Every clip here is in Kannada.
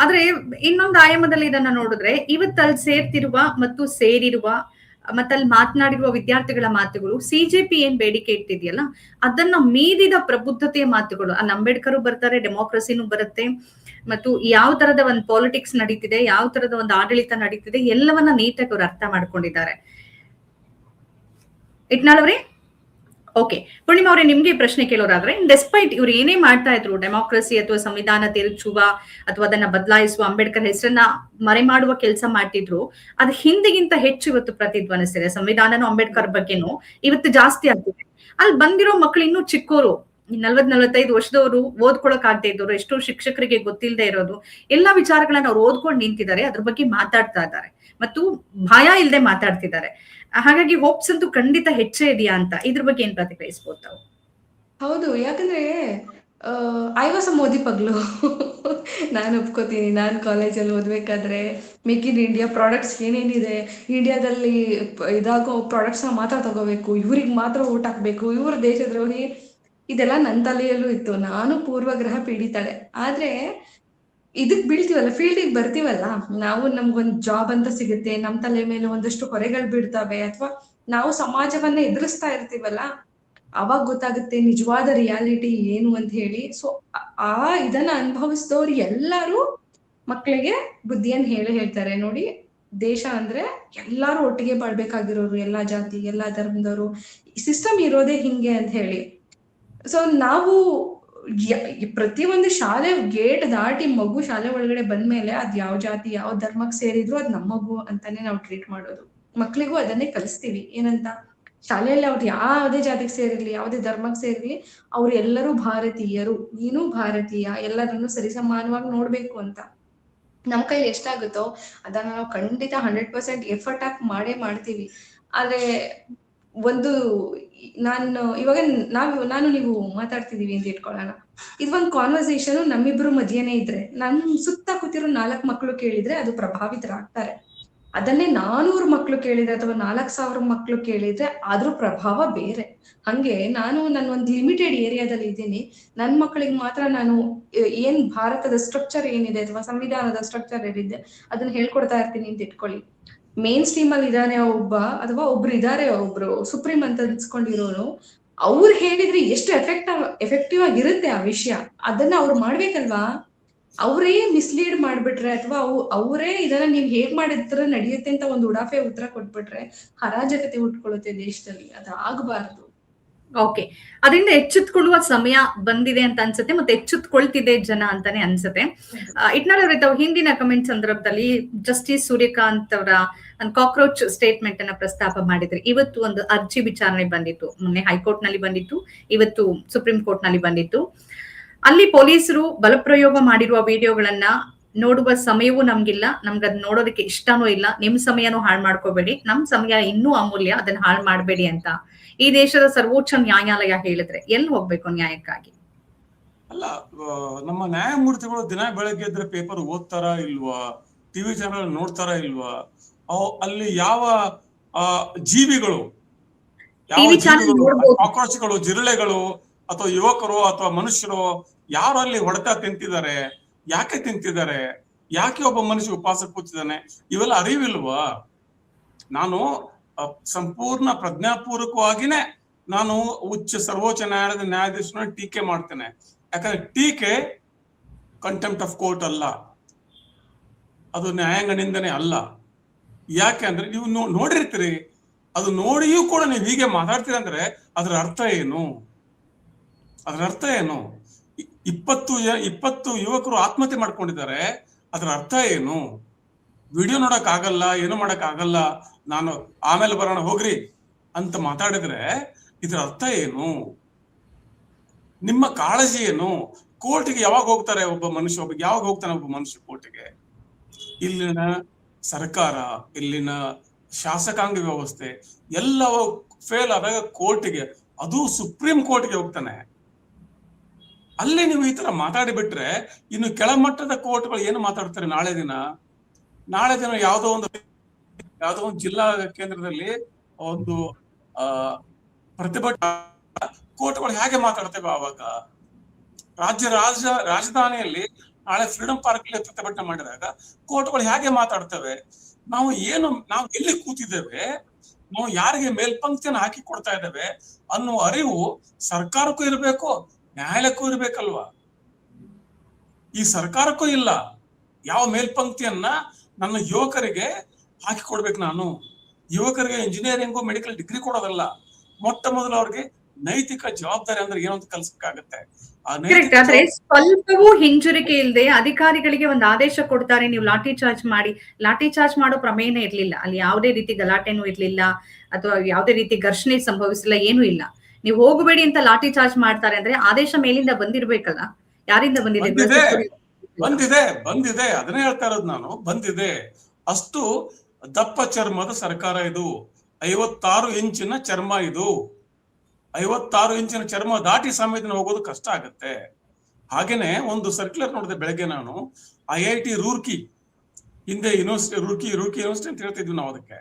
ಆದ್ರೆ ಇನ್ನೊಂದು ಆಯಾಮದಲ್ಲಿ ಇದನ್ನ ನೋಡಿದ್ರೆ ಇವತ್ತಲ್ಲಿ ಸೇರ್ತಿರುವ ಮತ್ತು ಸೇರಿರುವ ಮತ್ತಲ್ಲಿ ಮಾತನಾಡಿರುವ ವಿದ್ಯಾರ್ಥಿಗಳ ಮಾತುಗಳು ಸಿಜೆಪಿ ಏನ್ ಬೇಡಿಕೆ ಇಟ್ಟಿದೆಯಲ್ಲ ಅದನ್ನ ಮೀರಿದ ಪ್ರಬುದ್ಧತೆಯ ಮಾತುಗಳು. ಅಲ್ಲಿ ಅಂಬೇಡ್ಕರ್ ಬರ್ತಾರೆ, ಡೆಮೋಕ್ರಸಿನೂ ಬರುತ್ತೆ, ಮತ್ತು ಯಾವ ತರದ ಒಂದು ಪಾಲಿಟಿಕ್ಸ್ ನಡೀತಿದೆ, ಯಾವ ತರದ ಒಂದು ಆಡಳಿತ ನಡೀತಿದೆ ಎಲ್ಲವನ್ನ ನೀಟಾಗಿ ಅವ್ರು ಅರ್ಥ ಮಾಡ್ಕೊಂಡಿದ್ದಾರೆ. ಇಟ್ನಾಳ್ ಅವ್ರೆ, ಓಕೆ. ಪೂರ್ಣಿಮಾ ಅವರೇ, ನಿಮ್ಗೆ ಪ್ರಶ್ನೆ ಕೇಳೋರಾದ್ರೆ, ಡೆಸ್ಪೈಟ್ ಇವ್ರು ಏನೇ ಮಾಡ್ತಾ ಇದ್ರು, ಡೆಮಾಕ್ರಸಿ ಅಥವಾ ಸಂವಿಧಾನ ತಿರುಚುವ ಅಥವಾ ಅದನ್ನ ಬದಲಾಯಿಸುವ, ಅಂಬೇಡ್ಕರ್ ಹೆಸರನ್ನ ಮರೆ ಮಾಡುವ ಕೆಲಸ ಮಾಡ್ತಿದ್ರು, ಅದ್ ಹಿಂದಿಗಿಂತ ಹೆಚ್ಚು ಇವತ್ತು ಪ್ರತಿಧ್ವನಿಸ್ತಿದೆ. ಸಂವಿಧಾನನೂ ಅಂಬೇಡ್ಕರ್ ಬಗ್ಗೆನೂ ಇವತ್ತು ಜಾಸ್ತಿ ಆಗ್ತಿದೆ. ಅಲ್ಲಿ ಬಂದಿರೋ ಮಕ್ಳು ಇನ್ನೂ ಚಿಕ್ಕೋರು, 40-45 ವರ್ಷದವರು, ಓದ್ಕೊಳಕ್ ಆಗದೆ ಇದ್ದವರು, ಎಷ್ಟೋ ಶಿಕ್ಷಕರಿಗೆ ಗೊತ್ತಿಲ್ಲದೆ ಇರೋದು, ಎಲ್ಲಾ ವಿಚಾರಗಳನ್ನ ಅವ್ರು ಓದ್ಕೊಂಡು ನಿಂತಿದ್ದಾರೆ, ಅದ್ರ ಬಗ್ಗೆ ಮಾತಾಡ್ತಾ ಇದ್ದಾರೆ ಮತ್ತು ಭಯ ಇಲ್ಲದೆ ಮಾತಾಡ್ತಿದ್ದಾರೆ. ಹಾಗಾಗಿ ಹೋಪ್ಸ್ ಅಂತೂ ಖಂಡಿತ ಹೆಚ್ಚೇ ಇದೆಯಾ ಅಂತ, ಇದ್ರ ಬಗ್ಗೆ ಏನ್ ಪ್ರತಿಕ್ರಿಯಿಸಬಹುದು ತಾವು? ಹೌದು, ಯಾಕಂದ್ರೆ ಐ ವಾಸ್ ಅ ಮೋದಿ ಪಗ್ಲು. ನಾನು ಒಪ್ಕೋತೀನಿ. ನಾನು ಕಾಲೇಜಲ್ಲಿ ಓದ್ಬೇಕಾದ್ರೆ ಮೇಕ್ ಇನ್ ಇಂಡಿಯಾ ಪ್ರಾಡಕ್ಟ್ಸ್ ಏನೇನಿದೆ, ಇಂಡಿಯಾದಲ್ಲಿ ಇದಾಗೋ ಪ್ರಾಡಕ್ಟ್ಸ್ನ ಮಾತ್ರ ತಗೋಬೇಕು, ಇವ್ರಿಗೆ ಮಾತ್ರ ಓಟ್ ಹಾಕ್ಬೇಕು, ಇವ್ರ ದೇಶದ್ರೋಹಿ, ಇದೆಲ್ಲ ನನ್ನ ತಲೆಯಲ್ಲೂ ಇತ್ತು. ನಾನು ಪೂರ್ವಗ್ರಹ ಪೀಡಿತಾಳೆ. ಆದ್ರೆ ಇದಕ್ ಬೀಳ್ತೀವಲ್ಲ, ಫೀಲ್ಡಿಗೆ ಬರ್ತೀವಲ್ಲ, ನಾವು ನಮ್ಗೊಂದ್ ಜಾಬ್ ಅಂತ ಸಿಗುತ್ತೆ, ನಮ್ ತಲೆ ಮೇಲೆ ಒಂದಷ್ಟು ಹೊರೆಗಳು ಬೀಳ್ತವೆ, ಅಥವಾ ನಾವು ಸಮಾಜವನ್ನ ಎದುರಿಸ್ತಾ ಇರ್ತೀವಲ್ಲ, ಅವಾಗ ಗೊತ್ತಾಗುತ್ತೆ ನಿಜವಾದ ರಿಯಾಲಿಟಿ ಏನು ಅಂತ ಹೇಳಿ. ಸೊ ಆ ಇದನ್ನ ಅನುಭವಿಸಿದವ್ರು ಎಲ್ಲರೂ ಮಕ್ಕಳಿಗೆ ಬುದ್ಧಿಯನ್ನ ಹೇಳ್ತಾರೆ. ನೋಡಿ, ದೇಶ ಅಂದ್ರೆ ಎಲ್ಲಾರು ಒಟ್ಟಿಗೆ ಬಾಳ್ಬೇಕಾಗಿರೋರು, ಎಲ್ಲಾ ಜಾತಿ, ಎಲ್ಲಾ ಧರ್ಮದವರು, ಸಿಸ್ಟಮ್ ಇರೋದೇ ಹಿಂಗೆ ಅಂತ ಹೇಳಿ. ಸೊ ನಾವು ಪ್ರತಿಯೊಂದು ಶಾಲೆ ಗೇಟ್ ದಾಟಿ ಮಗು ಶಾಲೆ ಒಳಗಡೆ ಬಂದ್ಮೇಲೆ ಅದ್ ಯಾವ ಜಾತಿ, ಯಾವ ಧರ್ಮಕ್ಕೆ ಸೇರಿದ್ರು ಅದ್ ನಮ್ಮ ಮಗು ಅಂತಾನೆ ನಾವು ಟ್ರೀಟ್ ಮಾಡೋದು. ಮಕ್ಳಿಗೂ ಅದನ್ನೇ ಕಲಿಸ್ತೀವಿ. ಏನಂತ, ಶಾಲೆಯಲ್ಲಿ ಅವ್ರು ಯಾವುದೇ ಜಾತಿಗೆ ಸೇರಿರ್ಲಿ, ಯಾವುದೇ ಧರ್ಮಕ್ಕೆ ಸೇರಿರ್ಲಿ, ಅವ್ರು ಎಲ್ಲರೂ ಭಾರತೀಯರು, ನೀನು ಭಾರತೀಯ, ಎಲ್ಲರನ್ನು ಸರಿಸಮಾನವಾಗಿ ನೋಡ್ಬೇಕು ಅಂತ. ನಮ್ ಕೈಲಿ ಎಷ್ಟಾಗುತ್ತೋ ಅದನ್ನ ನಾವು ಖಂಡಿತ 100% ಎಫರ್ಟ್ ಹಾಕಿ ಮಾಡ್ತೀವಿ. ಆದ್ರೆ ಒಂದು ಇವಾಗ ನಾನು ನೀವು ಮಾತಾಡ್ತಿದೀವಿ ಅಂತ ಇಟ್ಕೊಳ್ಳೋಣ. ಇದೊಂದು ಕಾನ್ವರ್ಸೇಷನ್ ನಮ್ಮಿಬ್ರು ಮಧ್ಯೆನೇ ಇದ್ರೆ, ನನ್ ಸುತ್ತ ಕೂತಿರೋ 4 ಮಕ್ಳು ಕೇಳಿದ್ರೆ ಅದು ಪ್ರಭಾವಿತರಾಗ್ತಾರೆ. ಅದನ್ನೇ 400 ಮಕ್ಳು ಕೇಳಿದ್ರೆ ಅಥವಾ 4000 ಮಕ್ಳು ಕೇಳಿದ್ರೆ ಅದ್ರ ಪ್ರಭಾವ ಬೇರೆ. ಹಂಗೆ ನಾನು ಒಂದು ಲಿಮಿಟೆಡ್ ಏರಿಯಾದಲ್ಲಿ ಇದ್ದೀನಿ, ನನ್ ಮಕ್ಳಿಗೆ ಮಾತ್ರ ನಾನು ಏನ್ ಭಾರತದ ಸ್ಟ್ರಕ್ಚರ್ ಏನಿದೆ ಅಥವಾ ಸಂವಿಧಾನದ ಸ್ಟ್ರಕ್ಚರ್ ಏನಿದೆ ಅದನ್ನ ಹೇಳ್ಕೊಡ್ತಾ ಇರ್ತೀನಿ ಅಂತ ಇಟ್ಕೊಳ್ಳಿ. ಮೇನ್ ಸ್ಟ್ರೀಮ್ ಅಲ್ಲಿ ಇದಾನೆ ಅಥವಾ ಒಬ್ರು ಸುಪ್ರೀಂ ಅಂತ ಅನ್ಸ್ಕೊಂಡಿರೋರು, ಅವ್ರು ಹೇಳಿದ್ರೆ ಎಷ್ಟು ಎಫೆಕ್ಟಿವ್ ಆಗಿರುತ್ತೆ ಆ ವಿಷಯ, ಅದನ್ನ ಅವ್ರು ಮಾಡ್ಬೇಕಲ್ವಾ. ಅವರೇ ಮಿಸ್ಲೀಡ್ ಮಾಡ್ಬಿಟ್ರೆ ಅಥವಾ ಅವರೇ ಇದನ್ನ ನೀವ್ ಹೇಗ್ ಮಾಡಿದ್ರೆ ನಡೆಯುತ್ತೆ ಅಂತ ಒಂದು ಉಡಾಫೆ ಉತ್ತರ ಕೊಟ್ಬಿಟ್ರೆ ಅರಾಜಕತೆ ಉಟ್ಕೊಳ್ಳುತ್ತೆ ದೇಶದಲ್ಲಿ. ಅದು ಆಗಬಾರ್ದು. ಓಕೆ, ಅದರಿಂದ ಎಚ್ಚೆತ್ಕೊಳ್ಳುವ ಸಮಯ ಬಂದಿದೆ ಅಂತ ಅನ್ಸುತ್ತೆ, ಮತ್ತೆ ಎಚ್ಚೆತ್ಕೊಳ್ತಿದೆ ಜನ ಅಂತಾನೆ ಅನ್ಸುತ್ತೆ. ಇಟ್ನಾಳ್ ಅವರೇ, ತಾವು ಹಿಂದಿನ ಕಮೆಂಟ್ ಸಂದರ್ಭದಲ್ಲಿ ಜಸ್ಟಿಸ್ ಸೂರ್ಯಕಾಂತ್ ಅವರ ಕಾಕ್ರೋಚ್ ಸ್ಟೇಟ್ಮೆಂಟ್ ಅನ್ನ ಪ್ರಸ್ತಾಪ ಮಾಡಿದ್ರೆ, ಇವತ್ತು ಒಂದು ಅರ್ಜಿ ವಿಚಾರಣೆ ಬಂದಿತ್ತು, ಮೊನ್ನೆ ಹೈಕೋರ್ಟ್ ನಲ್ಲಿ ಬಂದಿತ್ತು, ಇವತ್ತು ಸುಪ್ರೀಂ ಕೋರ್ಟ್ ನಲ್ಲಿ ಬಂದಿತ್ತು. ಅಲ್ಲಿ ಪೊಲೀಸರು ಬಲಪ್ರಯೋಗ ಮಾಡಿರುವ ವಿಡಿಯೋಗಳನ್ನ ನೋಡುವ ಸಮಯವೂ ನಮ್ಗಿಲ್ಲ, ನಮ್ಗದ್ ನೋಡೋದಕ್ಕೆ ಇಷ್ಟನೂ ಇಲ್ಲ. ನಿಮ್ ಸಮಯನೂ ಹಾಳು ಮಾಡ್ಕೋಬೇಡಿ, ನಮ್ ಸಮಯ ಇನ್ನೂ ಅಮೂಲ್ಯ, ಅದನ್ನ ಹಾಳು ಮಾಡ್ಬೇಡಿ ಅಂತ ಈ ದೇಶದ ಸರ್ವೋಚ್ಚ ನ್ಯಾಯಾಲಯ ಹೇಳಿದ್ರೆ ಎಲ್ಲಿ ಹೋಗ್ಬೇಕು ನ್ಯಾಯಕ್ಕಾಗಿ? ಅಲ್ಲ, ನಮ್ಮ ನ್ಯಾಯಮೂರ್ತಿಗಳು ದಿನ ಬೆಳಗ್ಗೆ ಎದ್ರೆ ಪೇಪರ್ ಓದ್ತಾರ ಇಲ್ವಾ, ಟಿವಿ ಚಾನಲ್ ನೋಡ್ತಾರ ಇಲ್ವಾ, ಅಲ್ಲಿ ಯಾವ ಜೀವಿಗಳು, ಕಾಕ್ರೋಚ್ಗಳು, ಜಿರಳೆಗಳು ಅಥವಾ ಯುವಕರು ಅಥವಾ ಮನುಷ್ಯರು ಯಾರು ಅಲ್ಲಿ ಹೊಡೆತ ತಿಂತಿದ್ದಾರೆ, ಯಾಕೆ ತಿಂತಿದ್ದಾರೆ, ಯಾಕೆ ಒಬ್ಬ ಮನುಷ್ಯ ಉಪವಾಸ ಕೂತಿದ್ದಾನೆ, ಇವೆಲ್ಲ ಅರಿವಿಲ್ವಾ? ನಾನು ಸಂಪೂರ್ಣ ಪ್ರಜ್ಞಾಪೂರ್ವಕವಾಗಿನೇ ನಾನು ಸರ್ವೋಚ್ಚ ನ್ಯಾಯಾಲಯದ ನ್ಯಾಯಾಧೀಶನ ಟೀಕೆ ಮಾಡ್ತೇನೆ. ಯಾಕಂದ್ರೆ ಟೀಕೆ ಕಂಟೆಂಪ್ಟ್ ಆಫ್ ಕೋರ್ಟ್ ಅಲ್ಲ, ಅದು ನ್ಯಾಯಾಂಗ ನಿಂದನೆ ಅಲ್ಲ. ಯಾಕೆ ಅಂದ್ರೆ ನೀವು ನೋಡಿರ್ತೀರಿ, ಅದು ನೋಡಿಯೂ ಕೂಡ ನೀವು ಹೀಗೆ ಮಾತಾಡ್ತೀರಿ ಅಂದ್ರೆ ಅದರ ಅರ್ಥ ಏನು? 20 ಯುವಕರು ಆತ್ಮಹತ್ಯೆ ಮಾಡ್ಕೊಂಡಿದ್ದಾರೆ, ಅದರ ಅರ್ಥ ಏನು? ವಿಡಿಯೋ ನೋಡಕ್ ಆಗಲ್ಲ, ಏನು ಮಾಡಕ್ ಆಗಲ್ಲ, ನಾನು ಆಮೇಲೆ ಬರೋಣ ಹೋಗ್ರಿ ಅಂತ ಮಾತಾಡಿದ್ರೆ ಇದರ ಅರ್ಥ ಏನು? ನಿಮ್ಮ ಕಾಳಜಿ ಏನು? ಕೋರ್ಟ್ಗೆ ಯಾವಾಗ ಹೋಗ್ತಾರೆ ಒಬ್ಬ ಮನುಷ್ಯ, ಯಾವಾಗ ಹೋಗ್ತಾನೆ ಒಬ್ಬ ಮನುಷ್ಯ ಕೋರ್ಟ್ಗೆ? ಇಲ್ಲಿನ ಸರ್ಕಾರ, ಇಲ್ಲಿನ ಶಾಸಕಾಂಗ ವ್ಯವಸ್ಥೆ ಎಲ್ಲವ ಫೇಲ್ ಆದಾಗ ಕೋರ್ಟ್ಗೆ, ಅದು ಸುಪ್ರೀಂ ಕೋರ್ಟ್ಗೆ ಹೋಗ್ತಾನೆ. ಅಲ್ಲಿ ನೀವು ಈ ತರ ಮಾತಾಡಿಬಿಟ್ರೆ ಇನ್ನು ಕೆಳಮಟ್ಟದ ಕೋರ್ಟ್ಗಳು ಏನು ಮಾತಾಡ್ತಾರೆ? ನಾಳೆ ದಿನ ಯಾವುದೋ ಒಂದು ಜಿಲ್ಲಾ ಕೇಂದ್ರದಲ್ಲಿ ಒಂದು ಪ್ರತಿಭಟನೆ ಕೋರ್ಟ್ಗಳು ಹೇಗೆ ಮಾತಾಡ್ತೇವೆ? ಆವಾಗ ರಾಜಧಾನಿಯಲ್ಲಿ ನಾಳೆ ಫ್ರೀಡಂ ಪಾರ್ಕ್ ಅಲ್ಲಿ ಪ್ರತಿಭಟನೆ ಮಾಡಿದಾಗ ಕೋರ್ಟ್ಗಳು ಹೇಗೆ ಮಾತಾಡ್ತವೆ, ನಾವು ಎಲ್ಲಿ ಕೂತಿದ್ದೇವೆ, ನಾವು ಯಾರಿಗೆ ಮೇಲ್ಪಂಕ್ತಿಯನ್ನು ಹಾಕಿ ಕೊಡ್ತಾ ಇದ್ದೇವೆ ಅನ್ನುವ ಅರಿವು ಸರ್ಕಾರಕ್ಕೂ ಇರಬೇಕು, ನ್ಯಾಯಾಲಯಕ್ಕೂ ಇರ್ಬೇಕಲ್ವಾ. ಈ ಸರ್ಕಾರಕ್ಕೂ ಇಲ್ಲ. ಯಾವ ಮೇಲ್ಪಂಕ್ತಿಯನ್ನ ನನ್ನ ಯುವಕರಿಗೆ ಹಾಕಿ ಕೊಡ್ಬೇಕು. ನಾನು ಯುವಕರಿಗೆ ಇಂಜಿನಿಯರಿಂಗು ಮೆಡಿಕಲ್ ಡಿಗ್ರಿ ಕೊಡೋದಲ್ಲ, ಮೊಟ್ಟ ಮೊದಲು ಅವ್ರಿಗೆ ನೈತಿಕ ಜವಾಬ್ದಾರಿ ಅಂದ್ರೆ ಏನು ಅಂತ ಕಲ್ಸಕ್ಕಾಗತ್ತೆ. ಆದ್ರೆ ಸ್ವಲ್ಪವೂ ಹಿಂಜರಿಕೆ ಇಲ್ಲದೆ ಅಧಿಕಾರಿಗಳಿಗೆ ಒಂದು ಆದೇಶ ಕೊಡ್ತಾರೆ, ನೀವು ಲಾಠಿ ಚಾರ್ಜ್ ಮಾಡಿ. ಲಾಠಿ ಚಾರ್ಜ್ ಮಾಡೋ ಪ್ರಮೇಯನೇ ಇರ್ಲಿಲ್ಲ ಅಲ್ಲಿ, ಯಾವುದೇ ರೀತಿ ಗಲಾಟೆನೂ ಇರ್ಲಿಲ್ಲ ಅಥವಾ ಯಾವುದೇ ರೀತಿ ಘರ್ಷಣೆ ಸಂಭವಿಸಿಲ್ಲ, ಏನೂ ಇಲ್ಲ. ನೀವು ಹೋಗಬೇಡಿ ಅಂತ ಲಾಠಿ ಚಾರ್ಜ್ ಮಾಡ್ತಾರೆ ಅಂದ್ರೆ ಆದೇಶ ಮೇಲಿಂದ ಬಂದಿರ್ಬೇಕಲ್ಲ. ಯಾರಿಂದ ಬಂದಿದೆ? ಬಂದಿದೆ ಅದನ್ನೇ ಹೇಳ್ತಾ ಇರೋದು ನಾನು. ಬಂದಿದೆ. ಅಷ್ಟು ದಪ್ಪ ಚರ್ಮದ ಸರ್ಕಾರ ಇದು. 56 ಇಂಚಿನ ಚರ್ಮ ಇದು. 56 ಇಂಚಿನ ಚರ್ಮ ದಾಟಿ ಸಂವೇದನೆ ಹೋಗೋದು ಕಷ್ಟ ಆಗತ್ತೆ. ಹಾಗೇನೆ ಒಂದು ಸರ್ಕ್ಯುಲರ್ ನೋಡಿದೆ ಬೆಳಗ್ಗೆ ನಾನು, IIT ರೂರ್ಕಿ, ಹಿಂದೆ ಯೂನಿವರ್ಸಿಟಿ ರೂರ್ಕಿ ಯೂನಿವರ್ಸಿಟಿ ಅಂತ ಹೇಳ್ತಿದ್ವಿ ನಾವು. ಅದಕ್ಕೆ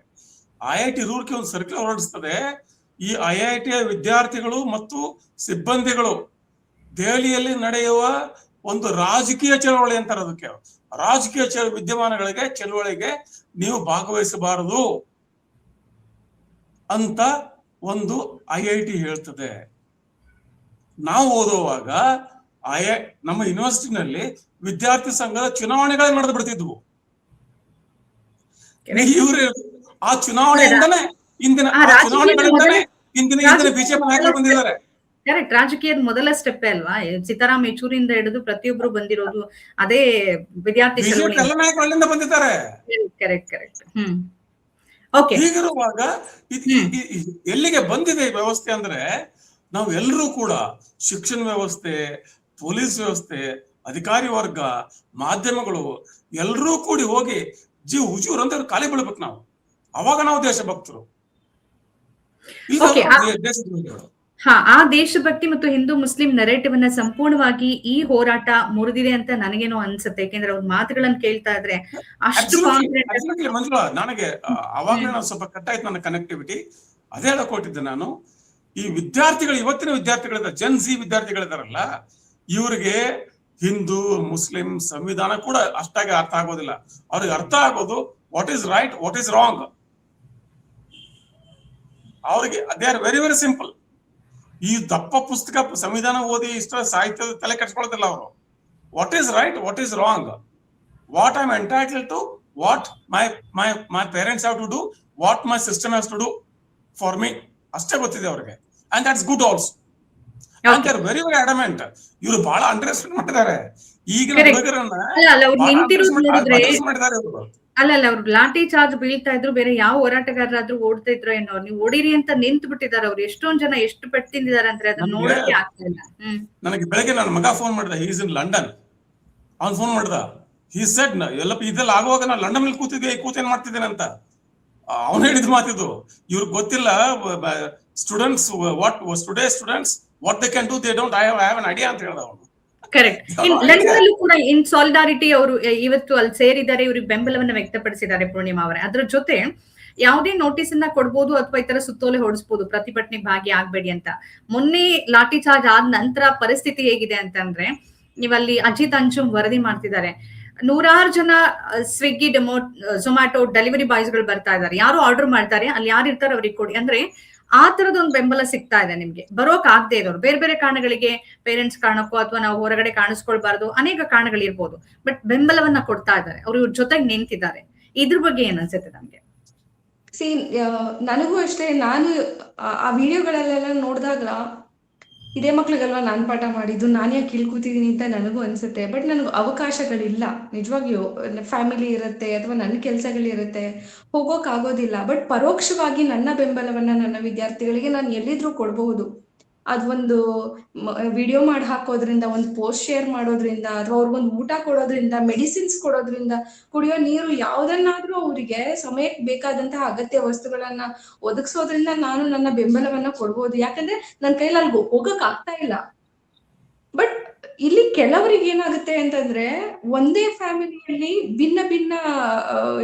IIT ರೂರ್ಕಿ ಒಂದು ಸರ್ಕ್ಯುಲರ್ ಹೊರಡಿಸ್ತದೆ. ಈ IIT ವಿದ್ಯಾರ್ಥಿಗಳು ಮತ್ತು ಸಿಬ್ಬಂದಿಗಳು ದೆಹಲಿಯಲ್ಲಿ ನಡೆಯುವ ಒಂದು ರಾಜಕೀಯ ಚಳವಳಿ ಅಂತಾರೆ ಅದಕ್ಕೆ. ರಾಜಕೀಯ ವಿದ್ಯಮಾನಗಳಿಗೆ ಚಳವಳಿಗೆ ನೀವು ಭಾಗವಹಿಸಬಾರದು ಅಂತ ಒಂದು IIT ಹೇಳ್ತದೆ. ನಾವು ಓದುವಾಗ ನಮ್ಮ ಯೂನಿವರ್ಸಿಟಿನಲ್ಲಿ ವಿದ್ಯಾರ್ಥಿ ಸಂಘದ ಚುನಾವಣೆಗಳೇ ನಡೆದು ಬಿಡ್ತಿದ್ವು. ಇವರು ಆ ಚುನಾವಣೆಯಿಂದನೇ ಇಂದಿನ ಬಿಜೆಪಿ ನಾಯಕರು ಬಂದಿದ್ದಾರೆ. ಕರೆಕ್ಟ್. ರಾಜಕೀಯದ ಮೊದಲ ಸ್ಟೆಪ್ ಅಲ್ವಾ ಸೀತಾರಾಮ್ ಯೆಚೂರಿಯಿಂದ ಹಿಡಿದು ಪ್ರತಿಯೊಬ್ರು ಬಂದಿರೋದು ಅದೇ ವಿದ್ಯಾರ್ಥಿ ನಾಯಕರಿಂದ ಬಂದಿದ್ದಾರೆ. Correct correct. ಹೀಗಿರುವಾಗ ಎಲ್ಲಿಗೆ ಬಂದಿದೆ ಈ ವ್ಯವಸ್ಥೆ ಅಂದ್ರೆ, ನಾವು ಎಲ್ಲರೂ ಕೂಡ ಶಿಕ್ಷಣ ವ್ಯವಸ್ಥೆ, ಪೊಲೀಸ್ ವ್ಯವಸ್ಥೆ, ಅಧಿಕಾರಿ ವರ್ಗ, ಮಾಧ್ಯಮಗಳು ಎಲ್ಲರೂ ಕೂಡಿ ಹೋಗಿ ಹುಜೂರ್ ಅಂತ ಖಾಲಿ ಬೀಳ್ಬೇಕು ನಾವು. ಅವಾಗ ನಾವು ದೇಶಭಕ್ತರು. ಆ ದೇಶಭಕ್ತಿ ಮತ್ತು ಹಿಂದೂ ಮುಸ್ಲಿಂ ನೆರೇಟಿವ್ ಅನ್ನ ಸಂಪೂರ್ಣವಾಗಿ ಈ ಹೋರಾಟ ಮುರಿದಿದೆ ಅಂತ ನನಗೇನೋ ಅನ್ಸುತ್ತೆ. ಯಾಕೆಂದ್ರೆ ಅವ್ರ ಮಾತುಗಳನ್ನ ಕೇಳ್ತಾ ಇದ್ರೆ ಅಷ್ಟು ಮಂಜುಳಾ, ನನಗೆ ಅವಾಗಲೇ ನಾವು ಸ್ವಲ್ಪ ಕಟ್ಟಾಯ್ತು ನನ್ನ ಕನೆಕ್ಟಿವಿಟಿ. ಅದೇ ಕೊಟ್ಟಿದ್ದೆ ನಾನು. ಈ ವಿದ್ಯಾರ್ಥಿಗಳು, ಇವತ್ತಿನ ವಿದ್ಯಾರ್ಥಿಗಳಿದ್ದಾರೆ, ಜೆನ್ ಝಿ ವಿದ್ಯಾರ್ಥಿಗಳಿದಾರಲ್ಲ, ಇವರಿಗೆ ಹಿಂದೂ ಮುಸ್ಲಿಂ ಸಂವಿಧಾನ ಕೂಡ ಅಷ್ಟಾಗಿ ಅರ್ಥ ಆಗೋದಿಲ್ಲ. ಅವ್ರಿಗೆ ಅರ್ಥ ಆಗೋದು what is right, what is wrong. ಅವ್ರಿಗೆ they are very very simple. ಈ ದಪ್ಪ ಪುಸ್ತಕ ಸಂವಿಧಾನ ಓದಿ ಇಷ್ಟ ಸಾಹಿತ್ಯದ ತಲೆ ಕೆಡ್ಸ್ಕೊಳ್ತಿಲ್ಲ ಅವರು. What is right, what is wrong, what I am entitle to, what my parents have to do, what my system has to do for me, ಅಷ್ಟೇ ಗೊತ್ತಿದೆ ಅವ್ರಿಗೆ. And that's good also. And they are very very adamant. ಇವರು ಬಹಳ ಅಂಡರ್ ಎಸ್ಟಿಮೇಟ್ ಮಾಡಿದ್ದಾರೆ ಈಗಿನ ಹುಡುಗರನ್ನ. ಅಲ್ಲ ಅವ್ರು ಲಾಠಿ ಚಾರ್ಜ್ ಬೀಳ್ತಾ ಇದ್ರು, ಬೇರೆ ಯಾವ ಹೋರಾಟಗಾರರಾದ್ರೂ ಓಡ್ತಾ ಇದ್ರು ಏನೋ, ನೀವು ಓಡಿರಿ ಅಂತ ನಿಂತು ಬಿಟ್ಟಿದ್ದಾರೆ ಅವ್ರು. ಎಷ್ಟೊಂದ್ ಜನ ಎಷ್ಟು ಪೆಟ್ಟು ತಿಂದಿದ್ದಾರೆ ಅಂದ್ರೆ ಅದನ್ನ ನೋಡಕ್ಕೆ ಆಗ್ತಾ ಇಲ್ಲ. ನನಗೆ ಬೆಳಗ್ಗೆ ನನ್ನ ಮಗ ಫೋನ್ ಮಾಡಿದ, ಹಿ ಇಸ್ ಇನ್ ಲಂಡನ್. ಅವ್ನು ಫೋನ್ ಮಾಡಿದ, ಹಿ ಸೆಡ್ ಎಲ್ಲಪ್ಪ ಇದೆಲ್ಲ ಆಗುವಾಗ ನಾನು ಲಂಡನ್ ಅಲ್ಲಿ ಕೂತೇನ್ ಮಾಡ್ತಿದ್ದೇನೆ ಅಂತ. ಅವನು ಹೇಳಿದ ಮಾತಿದ್ದು. ಇವ್ರಿಗೆ ಗೊತ್ತಿಲ್ಲ students what they can do, they don't have an idea ಅಂತ ಹೇಳ್ದ ಅವನು. ಕರೆಕ್ಟ್. ಲಂಡನ್ ಅಲ್ಲೂ ಕೂಡ ಇನ್ ಸಾಲಿಡಾರಿಟಿ ಅವರು ಇವತ್ತು ಅಲ್ಲಿ ಸೇರಿದ್ದಾರೆ, ಇವ್ರಿಗೆ ಬೆಂಬಲವನ್ನ ವ್ಯಕ್ತಪಡಿಸಿದ್ದಾರೆ ಪೂರ್ಣಿಮಾ ಅವರೇ. ಅದ್ರ ಜೊತೆ ಯಾವುದೇ ನೋಟಿಸ್ ಅನ್ನ ಕೊಡ್ಬೋದು ಅಥವಾ ಈ ತರ ಸುತ್ತೋಲೆ ಹೊಡಿಸಬಹುದು, ಪ್ರತಿಭಟನೆ ಭಾಗಿ ಆಗ್ಬೇಡಿ ಅಂತ. ಮೊನ್ನೆ ಲಾಠಿ ಚಾರ್ಜ್ ಆದ ನಂತರ ಪರಿಸ್ಥಿತಿ ಹೇಗಿದೆ ಅಂತಂದ್ರೆ, ನೀವಲ್ಲಿ ಅಜಿತ್ ಅಂಜುಮ್ ವರದಿ ಮಾಡ್ತಿದ್ದಾರೆ, 100 ಜನ ಸ್ವಿಗ್ಗಿ ಝೊಮ್ಯಾಟೊ ಡೆಲಿವರಿ ಬಾಯ್ಸ್ ಗಳು ಬರ್ತಾ ಇದ್ದಾರೆ. ಯಾರು ಆರ್ಡರ್ ಮಾಡ್ತಾರೆ ಅಲ್ಲಿ ಯಾರು ಇರ್ತಾರೆ ಅವ್ರಿಗೆ ಕೊಡಿ ಅಂದ್ರೆ ಆ ತರದೊಂದು ಬೆಂಬಲ ಸಿಗ್ತಾ ಇದೆ ನಿಮ್ಗೆ. ಬರೋಕ್ ಆಗದೆ ಇರೋರು ಬೇರೆ ಬೇರೆ ಕಾರಣಗಳಿಗೆ, ಪೇರೆಂಟ್ಸ್ ಕಾರಣಕ್ಕೋ ಅಥವಾ ನಾವು ಹೊರಗಡೆ ಕಾಣಿಸ್ಕೊಳ್ಬಾರ್ದು, ಅನೇಕ ಕಾರಣಗಳಿರ್ಬೋದು, ಬಟ್ ಬೆಂಬಲವನ್ನ ಕೊಡ್ತಾ ಇದ್ದಾರೆ, ಅವ್ರ ಜೊತೆಗೆ ನಿಂತಿದ್ದಾರೆ. ಇದ್ರ ಬಗ್ಗೆ ಏನ್ ಅನ್ಸುತ್ತೆ ನಮ್ಗೆ? ನನಗೂ ಅಷ್ಟೇ. ನಾನು ಆ ವಿಡಿಯೋಗಳಲ್ಲೆಲ್ಲ ನೋಡಿದಾಗ ಇದೇ ಮಕ್ಳಿಗಲ್ವಾ ನಾನ್ ಪಾಠ ಮಾಡಿದ್ದು, ನಾನು ಯಾಕೆ ಕೂತಿದ್ದೀನಿ ಅಂತ ನನಗೂ ಅನ್ಸುತ್ತೆ. ಬಟ್ ನನಗೆ ಅವಕಾಶಗಳಿಲ್ಲ ನಿಜವಾಗಿಯೂ. ಫ್ಯಾಮಿಲಿ ಇರುತ್ತೆ ಅಥವಾ ನನ್ನ ಕೆಲಸಗಳಿರುತ್ತೆ, ಹೋಗೋಕ್ ಆಗೋದಿಲ್ಲ. ಬಟ್ ಪರೋಕ್ಷವಾಗಿ ನನ್ನ ಬೆಂಬಲವನ್ನ ನನ್ನ ವಿದ್ಯಾರ್ಥಿಗಳಿಗೆ ನಾನು ಎಲ್ಲಿದ್ರೂ ಕೊಡಬಹುದು. ಅದೊಂದು ವಿಡಿಯೋ ಮಾಡಿ ಹಾಕೋದ್ರಿಂದ, ಒಂದು ಪೋಸ್ಟ್ ಶೇರ್ ಮಾಡೋದ್ರಿಂದ, ಅಥವಾ ಅವ್ರಿಗೊಂದು ಊಟ ಕೊಡೋದ್ರಿಂದ, ಮೆಡಿಸಿನ್ಸ್ ಕೊಡೋದ್ರಿಂದ, ಕುಡಿಯೋ ನೀರು, ಯಾವುದನ್ನಾದ್ರೂ ಅವರಿಗೆ ಸಮಯಕ್ಕೆ ಬೇಕಾದಂತಹ ಅಗತ್ಯ ವಸ್ತುಗಳನ್ನ ಒದಗಿಸೋದ್ರಿಂದ ನಾನು ನನ್ನ ಬೆಂಬಲವನ್ನ ಕೊಡ್ಬೋದು. ಯಾಕಂದ್ರೆ ನನ್ನ ಕೈಲಿ ಅಲ್ಲಿ ಹೋಗಕ್ ಆಗ್ತಾ ಇಲ್ಲ. ಬಟ್ ಇಲ್ಲಿ ಕೆಲವರಿಗೆ ಏನಾಗುತ್ತೆ ಅಂತಂದ್ರೆ, ಒಂದೇ ಫ್ಯಾಮಿಲಿಯಲ್ಲಿ ಭಿನ್ನ ಭಿನ್ನ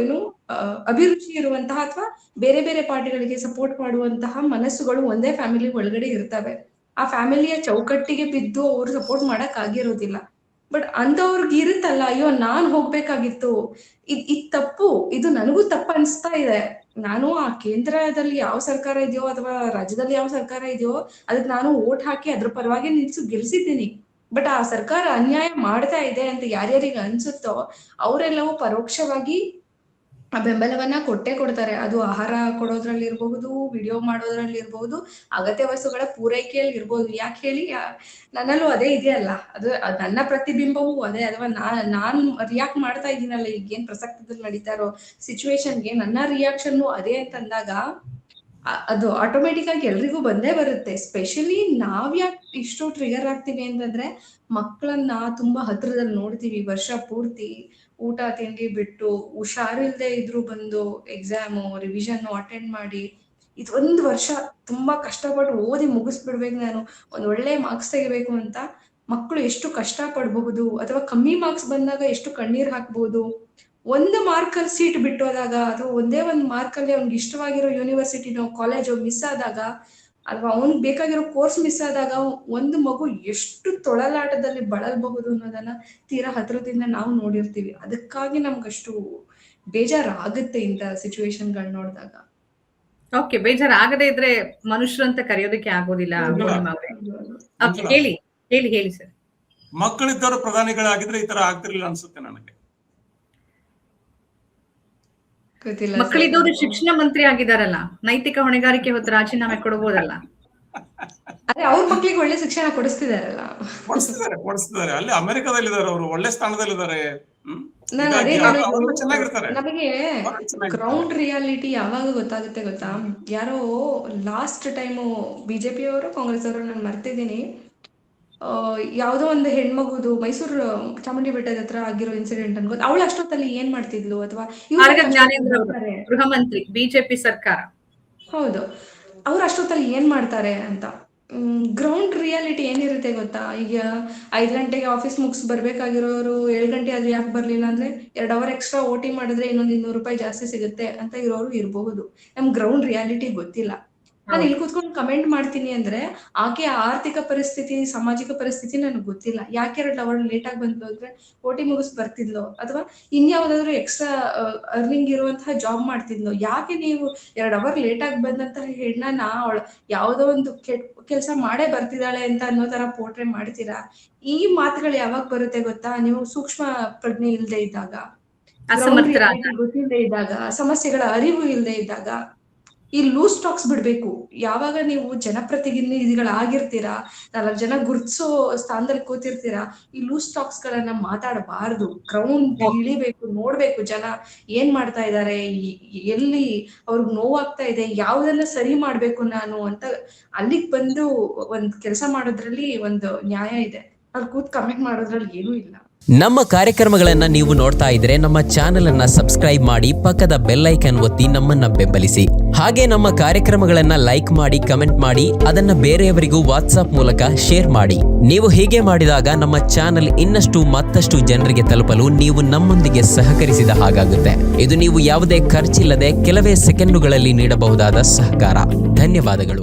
ಅಭಿರುಚಿ ಇರುವಂತಹ ಅಥವಾ ಬೇರೆ ಬೇರೆ ಪಾರ್ಟಿಗಳಿಗೆ ಸಪೋರ್ಟ್ ಮಾಡುವಂತಹ ಮನಸ್ಸುಗಳು ಒಂದೇ ಫ್ಯಾಮಿಲಿ ಒಳಗಡೆ ಇರ್ತವೆ. ಆ ಫ್ಯಾಮಿಲಿಯ ಚೌಕಟ್ಟಿಗೆ ಬಿದ್ದು ಅವರು ಸಪೋರ್ಟ್ ಮಾಡಕ್ ಆಗಿರೋದಿಲ್ಲ. ಬಟ್ ಅಂಥವ್ರಿಗೆ ಇರುತ್ತಲ್ಲ, ಅಯ್ಯೋ ನಾನ್ ಹೋಗ್ಬೇಕಾಗಿತ್ತು, ಇದ್ ತಪ್ಪು, ಇದು ನನಗೂ ತಪ್ಪು ಅನಿಸ್ತಾ ಇದೆ. ನಾನು ಆ ಕೇಂದ್ರದಲ್ಲಿ ಯಾವ ಸರ್ಕಾರ ಇದೆಯೋ ಅಥವಾ ರಾಜ್ಯದಲ್ಲಿ ಯಾವ ಸರ್ಕಾರ ಇದೆಯೋ ಅದಕ್ಕೆ ನಾನು ವೋಟ್ ಹಾಕಿ ಅದ್ರ ಪರವಾಗಿ ನಿಲ್ಸಿ ಗೆಲ್ಸಿದ್ದೀನಿ. ಬಟ್ ಆ ಸರ್ಕಾರ ಅನ್ಯಾಯ ಮಾಡ್ತಾ ಇದೆ ಅಂತ ಯಾರ್ಯಾರಿಗೆ ಅನ್ಸುತ್ತೋ ಅವರೆಲ್ಲವೂ ಪರೋಕ್ಷವಾಗಿ ಆ ಬೆಂಬಲವನ್ನ ಕೊಡ್ತಾರೆ. ಅದು ಆಹಾರ ಕೊಡೋದ್ರಲ್ಲಿ ಇರಬಹುದು, ವಿಡಿಯೋ ಮಾಡೋದ್ರಲ್ಲಿ ಇರಬಹುದು, ಅಗತ್ಯ ವಸ್ತುಗಳ ಪೂರೈಕೆಯಲ್ಲಿ ಇರ್ಬೋದು. ಯಾಕೆ ಹೇಳಿ, ನನ್ನಲ್ಲೂ ಅದೇ ಇದೆಯಲ್ಲ, ಅದು ನನ್ನ ಪ್ರತಿಬಿಂಬವೂ ಅದೇ. ಅಥವಾ ನಾನ್ ರಿಯಾಕ್ಟ್ ಮಾಡ್ತಾ ಇದ್ದೀನಲ್ಲ ಈಗೇನ್ ಪ್ರಸಕ್ತದಲ್ಲಿ ನಡೀತಾ ಇರೋ ಸಿಚುವೇಶನ್ಗೆ, ನನ್ನ ರಿಯಾಕ್ಷನ್ನು ಅದೇ ಅಂತಂದಾಗ ಅದು ಆಟೋಮೆಟಿಕ್ ಆಗಿ ಎಲ್ರಿಗೂ ಬಂದೇ ಬರುತ್ತೆ. ಸ್ಪೆಷಲಿ ನಾವ್ಯಾಕೆ ಇಷ್ಟು ಟ್ರಿಗರ್ ಆಗ್ತೀವಿ ಅಂತಂದ್ರೆ, ಮಕ್ಕಳನ್ನ ತುಂಬಾ ಹತ್ರದಲ್ಲಿ ನೋಡ್ತೀವಿ ವರ್ಷ ಪೂರ್ತಿ ಊಟ ತಿಂಡಿ ಬಿಟ್ಟು ಹುಷಾರಿಲ್ದೆ ಇದ್ರು ಬಂದು ಎಕ್ಸಾಮು ರಿವಿಷನ್ ಅಟೆಂಡ್ ಮಾಡಿ ಇದೊಂದು ವರ್ಷ ತುಂಬಾ ಕಷ್ಟಪಟ್ಟು ಓದಿ ಮುಗಿಸ್ಬಿಡ್ಬೇಕು, ನಾನು ಒಂದ್ ಒಳ್ಳೆ ಮಾರ್ಕ್ಸ್ ತೆಗಿಬೇಕು ಅಂತ ಮಕ್ಕಳು ಎಷ್ಟು ಕಷ್ಟ ಪಡ್ಬಹುದು, ಅಥವಾ ಕಮ್ಮಿ ಮಾರ್ಕ್ಸ್ ಬಂದಾಗ ಎಷ್ಟು ಕಣ್ಣೀರ್ ಹಾಕ್ಬಹುದು. ಒಂದು ಮಾರ್ಕಲ್ಲಿ ಸೀಟ್ ಬಿಟ್ಟೋದಾಗ ಅಥವಾ ಒಂದೇ ಒಂದು ಮಾರ್ಕಲ್ಲಿ ಅವ್ನಿಗೆ ಇಷ್ಟವಾಗಿರೋ ಯೂನಿವರ್ಸಿಟಿನೋ ಕಾಲೇಜೋ ಮಿಸ್ ಆದಾಗ, ಅಥವಾ ಅವ್ನಿಗೆ ಬೇಕಾಗಿರೋ ಕೋರ್ಸ್ ಮಿಸ್ ಆದಾಗ ಒಂದು ಮಗು ಎಷ್ಟು ತೊಳಲಾಟದಲ್ಲಿ ಬಳಲಬಹುದು ಅನ್ನೋದನ್ನ ತೀರಾ ಹತ್ರದಿಂದ ನಾವು ನೋಡಿರ್ತೀವಿ. ಅದಕ್ಕಾಗಿ ನಮ್ಗಷ್ಟು ಬೇಜಾರಾಗುತ್ತೆ ಇಂಥ ಸಿಚುವೇಶನ್ಗಳು ನೋಡಿದಾಗ. ಓಕೆ, ಬೇಜಾರಾಗದೇ ಇದ್ರೆ ಮನುಷ್ಯರು ಅಂತ ಕರೆಯೋದಕ್ಕೆ ಆಗೋದಿಲ್ಲ. ಹೇಳಿ ಸರ್. ಮಕ್ಕಳಿದ್ದವರು ಪ್ರಧಾನಿಗಳಾಗಿದ್ರೆ ಈ ತರ ಆಗ್ತಿರ್ಲಿಲ್ಲ ಅನ್ಸುತ್ತೆ ನನಗೆ. ಮಕ್ಕಳಿದ್ದವರು ಶಿಕ್ಷಣ ಮಂತ್ರಿ ಆಗಿದಾರಲ್ಲ, ನೈತಿಕ ಹೊಣೆಗಾರಿಕೆ ಹೊತ್ತು ರಾಜೀನಾಮೆ ಕೊಡಬಹುದಲ್ಲ. ಅದೇ ಅವ್ರ ಮಕ್ಳಿಗೆ ಒಳ್ಳೆ ಶಿಕ್ಷಣ ಕೊಡಿಸ್ತಿದಾರಲ್ಲ. ಕೊಡಿಸ್ತಿದ್ದಾರೆ. ಅಲ್ಲಿ ಅಮೆರಿಕದಲ್ಲಿದ್ದಾರೆ, ಅವರು ಒಳ್ಳೆ ಸ್ಥಾನದಲ್ಲಿದ್ದಾರೆ. ನಮಗೆ ಗ್ರೌಂಡ್ ರಿಯಾಲಿಟಿ ಯಾವಾಗ ಗೊತ್ತಾಗುತ್ತೆ ಗೊತ್ತಾ? ಯಾರೋ ಲಾಸ್ಟ್ ಟೈಮು ಬಿಜೆಪಿ ಅವರು ಕಾಂಗ್ರೆಸ್ ಅವರು, ನಾನು ಮರ್ತಿದ್ದೀನಿ, ಯಾವ್ದೋ ಒಂದು ಹೆಣ್ಮಗುದು ಮೈಸೂರು ಚಾಮುಂಡಿ ಬೆಟ್ಟದ ಹತ್ರ ಆಗಿರೋ ಇನ್ಸಿಡೆಂಟ್ ಅನ್ಕೋತ. ಅವಳು ಅಷ್ಟೊತ್ತಲ್ಲಿ ಏನ್ ಮಾಡ್ತಿದ್ಲು? ಅಥವಾ ಗೃಹ ಮಂತ್ರಿ ಬಿಜೆಪಿ ಸರ್ಕಾರ, ಹೌದು, ಅವ್ರು ಅಷ್ಟೊತ್ತಲ್ಲಿ ಏನ್ ಮಾಡ್ತಾರೆ ಅಂತ. ಗ್ರೌಂಡ್ ರಿಯಾಲಿಟಿ ಏನಿರುತ್ತೆ ಗೊತ್ತಾ? ಈಗ 5 ಗಂಟೆಗೆ ಆಫೀಸ್ ಮುಗಿಸ್ ಬರ್ಬೇಕಾಗಿರೋರು 7 ಗಂಟೆ ಆದ್ರೂ ಯಾಕೆ ಬರ್ಲಿಲ್ಲ ಅಂದ್ರೆ 2 ಅವರ್ ಎಕ್ಸ್ಟ್ರಾ ಓಟಿ ಮಾಡಿದ್ರೆ ಇನ್ನೊಂದು 200 ರೂಪಾಯಿ ಜಾಸ್ತಿ ಸಿಗುತ್ತೆ ಅಂತ ಇರೋರು ಇರಬಹುದು. ನಮ್ ಗ್ರೌಂಡ್ ರಿಯಾಲಿಟಿ ಗೊತ್ತಿಲ್ಲ. ನಾನು ಇಲ್ಲಿ ಕೂತ್ಕೊಂಡು ಕಮೆಂಟ್ ಮಾಡ್ತೀನಿ ಅಂದ್ರೆ ಆಕೆ ಆರ್ಥಿಕ ಪರಿಸ್ಥಿತಿ, ಸಾಮಾಜಿಕ ಪರಿಸ್ಥಿತಿ ನನಗೆ ಗೊತ್ತಿಲ್ಲ. ಯಾಕೆ 2 ಅವರ್ ಲೇಟ್ ಆಗಿ ಬಂದ್ಲು ಅಂದ್ರೆ ಓಟಿ ಮುಗಿಸ್ ಬರ್ತಿದ್ಲು, ಅಥವಾ ಇನ್ಯಾವುದಾದ್ರು ಎಕ್ಸ್ಟ್ರಾ ಅರ್ನಿಂಗ್ ಇರುವಂತಹ ಜಾಬ್ ಮಾಡ್ತಿದ್ಲು. ಯಾಕೆ ನೀವು 2 ಅವರ್ ಲೇಟ್ ಆಗಿ ಬಂದಂತಹ ಹೆಣ್ಣನ್ನ ಯಾವ್ದೋ ಒಂದು ಕೆಲಸ ಮಾಡೇ ಬರ್ತಿದ್ದಾಳೆ ಅಂತ ಅನ್ನೋ ತರ ಪೋಟ್ರೆ ಮಾಡ್ತೀರಾ? ಈ ಮಾತುಗಳು ಯಾವಾಗ ಬರುತ್ತೆ ಗೊತ್ತಾ? ನೀವು ಸೂಕ್ಷ್ಮ ಪ್ರಜ್ಞೆ ಇಲ್ಲದೆ ಇದ್ದಾಗ, ಗೊತ್ತಿಲ್ಲದೆ ಇದ್ದಾಗ, ಸಮಸ್ಯೆಗಳ ಅರಿವು ಇಲ್ಲದೆ ಇದ್ದಾಗ. ಈ ಲೂಸ್ ಟಾಕ್ಸ್ ಬಿಡ್ಬೇಕು. ಯಾವಾಗ ನೀವು ಜನಪ್ರತಿನಿಧಿಗಳಾಗಿರ್ತೀರಾ, 4 ಜನ ಗುರ್ತಿಸೋ ಸ್ಥಾನದಲ್ಲಿ ಕೂತಿರ್ತೀರಾ, ಈ ಲೂಸ್ ಟಾಕ್ಸ್ ಗಳನ್ನ ಮಾತಾಡಬಾರ್ದು. ಗ್ರೌಂಡ್ ಇಳಿಬೇಕು, ನೋಡ್ಬೇಕು ಜನ ಏನ್ ಮಾಡ್ತಾ ಇದ್ದಾರೆ, ಎಲ್ಲಿ ಅವ್ರಿಗೆ ನೋವಾಗ್ತಾ ಇದೆ, ಯಾವ್ದನ್ನ ಸರಿ ಮಾಡ್ಬೇಕು ನಾನು ಅಂತ ಅಲ್ಲಿಗೆ ಬಂದು ಒಂದ್ ಕೆಲಸ ಮಾಡೋದ್ರಲ್ಲಿ ಒಂದು ನ್ಯಾಯ ಇದೆ. ಅಲ್ಲಿ ಕೂತ್ ಕಮೆಂಟ್ ಮಾಡೋದ್ರಲ್ಲಿ ಏನೂ ಇಲ್ಲ. ನಮ್ಮ ಕಾರ್ಯಕ್ರಮಗಳನ್ನ ನೀವು ನೋಡ್ತಾ ಇದ್ರೆ ನಮ್ಮ ಚಾನೆಲ್ ಅನ್ನ ಸಬ್ಸ್ಕ್ರೈಬ್ ಮಾಡಿ, ಪಕ್ಕದ ಬೆಲ್ ಐಕಾನ್ ಒತ್ತಿ ನಮ್ಮನ್ನ ಬೆಂಬಲಿಸಿ. ಹಾಗೆ ನಮ್ಮ ಕಾರ್ಯಕ್ರಮಗಳನ್ನ ಲೈಕ್ ಮಾಡಿ, ಕಮೆಂಟ್ ಮಾಡಿ, ಅದನ್ನ ಬೇರೆಯವರಿಗೂ ವಾಟ್ಸ್ಆಪ್ ಮೂಲಕ ಶೇರ್ ಮಾಡಿ. ನೀವು ಹೀಗೆ ಮಾಡಿದಾಗ ನಮ್ಮ ಚಾನೆಲ್ ಮತ್ತಷ್ಟು ಜನರಿಗೆ ತಲುಪಲು ನೀವು ನಮ್ಮೊಂದಿಗೆ ಸಹಕರಿಸಿದ ಹಾಗಾಗುತ್ತೆ. ಇದು ನೀವು ಯಾವುದೇ ಖರ್ಚಿಲ್ಲದೆ ಕೆಲವೇ ಸೆಕೆಂಡುಗಳಲ್ಲಿ ನೀಡಬಹುದಾದ ಸಹಕಾರ. ಧನ್ಯವಾದಗಳು.